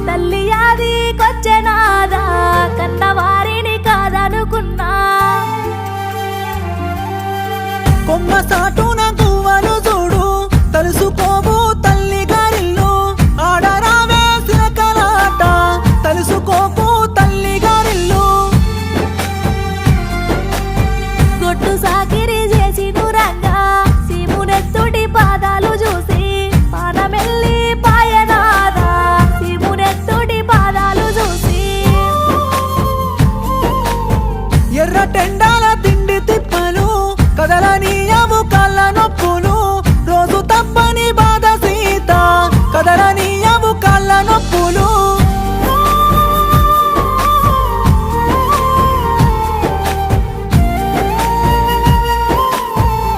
తల్లి యాది కొచ్చెనాదా కన్నవారిని కాదనుకున్నా కొమ్మ సాటున గువ్వలు చూడు తలుసుకోవు తల్లి గారిల్లు ఆడరావే సిరకలాట తలుసుకోకు తల్లి గారిల్లు గొట్టు సాకిరి చేసి నురంగా శివునెత్తుడి పాదాలు చూసి పానమెల్లి పాయనాదా శివునెత్తుడి పాదాలు చూసి ఎర్ర టెండాల తిండి తిప్పలు కదలనీయవు కళ్ళ నొప్పులు